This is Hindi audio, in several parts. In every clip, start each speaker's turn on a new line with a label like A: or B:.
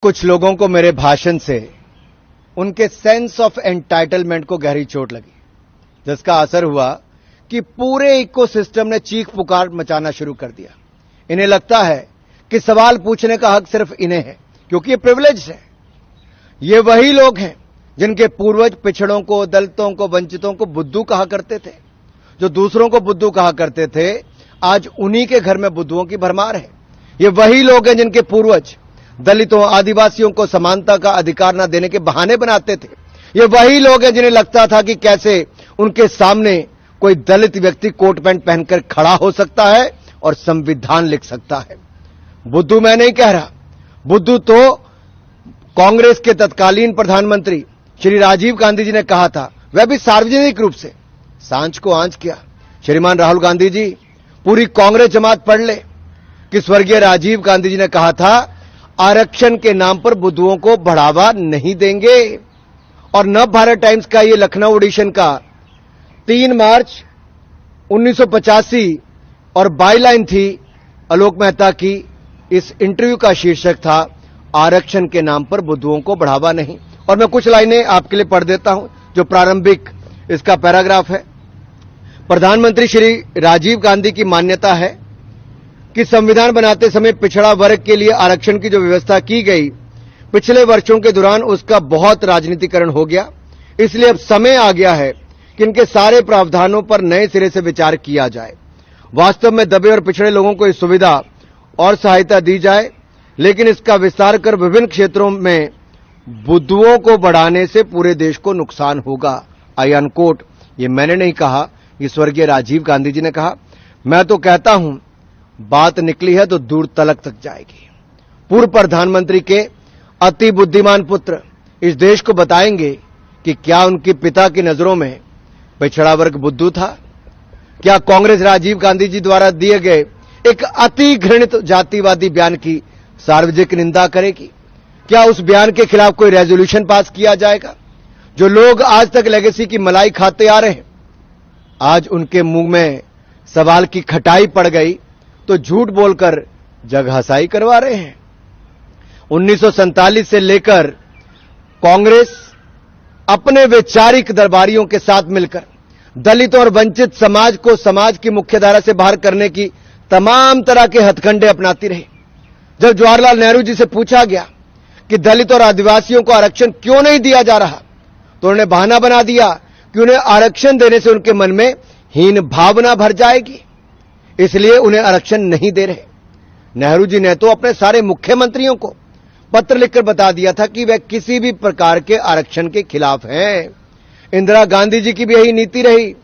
A: कुछ लोगों को मेरे भाषण से उनके सेंस ऑफ एंटाइटलमेंट को गहरी चोट लगी, जिसका असर हुआ कि पूरे इकोसिस्टम ने चीख पुकार मचाना शुरू कर दिया। इन्हें लगता है कि सवाल पूछने का हक सिर्फ इन्हें है, क्योंकि ये प्रिविलेज है। ये वही लोग हैं जिनके पूर्वज पिछड़ों को, दलितों को, वंचितों को बुद्धू कहा करते थे। जो दूसरों को बुद्धू कहा करते थे, आज उन्हीं के घर में बुद्धुओं की भरमार है। ये वही लोग हैं जिनके पूर्वज दलितों, आदिवासियों को समानता का अधिकार न देने के बहाने बनाते थे। ये वही लोग हैं जिन्हें लगता था कि कैसे उनके सामने कोई दलित व्यक्ति कोट पैंट पहनकर खड़ा हो सकता है और संविधान लिख सकता है। बुद्धू मैं नहीं कह रहा, बुद्धू तो कांग्रेस के तत्कालीन प्रधानमंत्री श्री राजीव गांधी जी ने कहा था, वह भी सार्वजनिक रूप से। सांझ को आंच किया श्रीमान राहुल गांधी जी, पूरी कांग्रेस जमात पढ़ ले कि स्वर्गीय राजीव गांधी जी ने कहा था, आरक्षण के नाम पर बुद्धुओं को बढ़ावा नहीं देंगे। और नव भारत टाइम्स का ये लखनऊ एडिशन का 3 मार्च 1985 और बाईलाइन थी आलोक मेहता की। इस इंटरव्यू का शीर्षक था, आरक्षण के नाम पर बुद्धुओं को बढ़ावा नहीं। और मैं कुछ लाइनें आपके लिए पढ़ देता हूं, जो प्रारंभिक इसका पैराग्राफ है। प्रधानमंत्री श्री राजीव गांधी की मान्यता है कि संविधान बनाते समय पिछड़ा वर्ग के लिए आरक्षण की जो व्यवस्था की गई, पिछले वर्षों के दौरान उसका बहुत राजनीतिकरण हो गया। इसलिए अब समय आ गया है कि इनके सारे प्रावधानों पर नए सिरे से विचार किया जाए। वास्तव में दबे और पिछड़े लोगों को इस सुविधा और सहायता दी जाए, लेकिन इसका विस्तार कर विभिन्न क्षेत्रों में बुद्धुओं को बढ़ाने से पूरे देश को नुकसान होगा। आई अनकोट। ये मैंने नहीं कहा, ये स्वर्गीय राजीव गांधी जी ने कहा। मैं तो कहता हूं, बात निकली है तो दूर तलक तक जाएगी। पूर्व प्रधानमंत्री के अति बुद्धिमान पुत्र इस देश को बताएंगे कि क्या उनके पिता की नजरों में पिछड़ा वर्ग बुद्धू था? क्या कांग्रेस राजीव गांधी जी द्वारा दिए गए एक अति घृणित जातिवादी बयान की सार्वजनिक निंदा करेगी? क्या उस बयान के खिलाफ कोई रेजोल्यूशन पास किया जाएगा? जो लोग आज तक लेगेसी की मलाई खाते आ रहे हैं, आज उनके मुंह में सवाल की खटाई पड़ गई तो झूठ बोलकर जगहसाई करवा रहे हैं। 1947 से लेकर कांग्रेस अपने वैचारिक दरबारियों के साथ मिलकर दलित और वंचित समाज को समाज की मुख्यधारा से बाहर करने की तमाम तरह के हथकंडे अपनाती रही। जब जवाहरलाल नेहरू जी से पूछा गया कि दलित और आदिवासियों को आरक्षण क्यों नहीं दिया जा रहा, तो उन्होंने बहाना बना दिया कि उन्हें आरक्षण देने से उनके मन में हीन भावना भर जाएगी, इसलिए उन्हें आरक्षण नहीं दे रहे। नेहरू जी ने तो अपने सारे मुख्यमंत्रियों को पत्र लिखकर बता दिया था कि वह किसी भी प्रकार के आरक्षण के खिलाफ हैं। इंदिरा गांधी जी की भी यही नीति रही।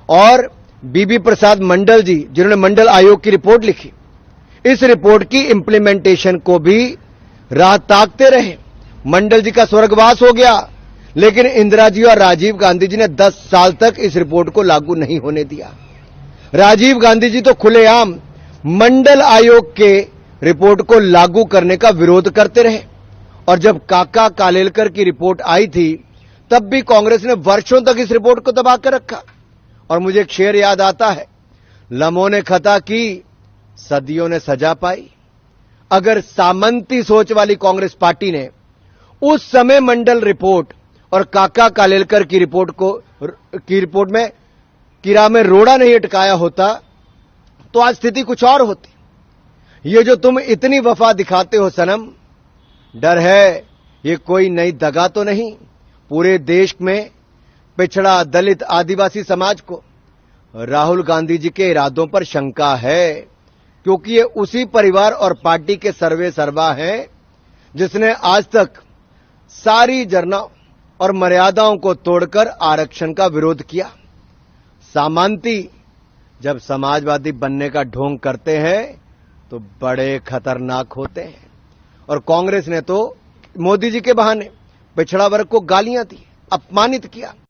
A: और बीबी प्रसाद मंडल जी, जिन्होंने मंडल आयोग की रिपोर्ट लिखी, इस रिपोर्ट की इंप्लीमेंटेशन को भी राह ताकते रहे। मंडल जी का स्वर्गवास हो गया, लेकिन इंदिरा जी और राजीव गांधी जी ने 10 साल तक इस रिपोर्ट को लागू नहीं होने दिया। राजीव गांधी जी तो खुलेआम मंडल आयोग के रिपोर्ट को लागू करने का विरोध करते रहे। और जब काका कालेलकर की रिपोर्ट आई थी, तब भी कांग्रेस ने वर्षों तक इस रिपोर्ट को दबा कर रखा। और मुझे एक शेर याद आता है, लम्हों ने खता की, सदियों ने सजा पाई। अगर सामंती सोच वाली कांग्रेस पार्टी ने उस समय मंडल रिपोर्ट और काका कालेलकर की रिपोर्ट में कीड़ा में रोड़ा नहीं अटकाया होता, तो आज स्थिति कुछ और होती। ये जो तुम इतनी वफा दिखाते हो सनम, डर है ये कोई नई दगा तो नहीं? पूरे देश में पिछड़ा, दलित, आदिवासी समाज को राहुल गांधी जी के इरादों पर शंका है, क्योंकि ये उसी परिवार और पार्टी के सर्वे सर्वा हैं जिसने आज तक सारी जरना और मर्यादाओं को तोड़कर आरक्षण का विरोध किया। सामंती जब समाजवादी बनने का ढोंग करते हैं तो बड़े खतरनाक होते हैं। और कांग्रेस ने तो मोदी जी के बहाने पिछड़ा वर्ग को गालियां दी, अपमानित किया।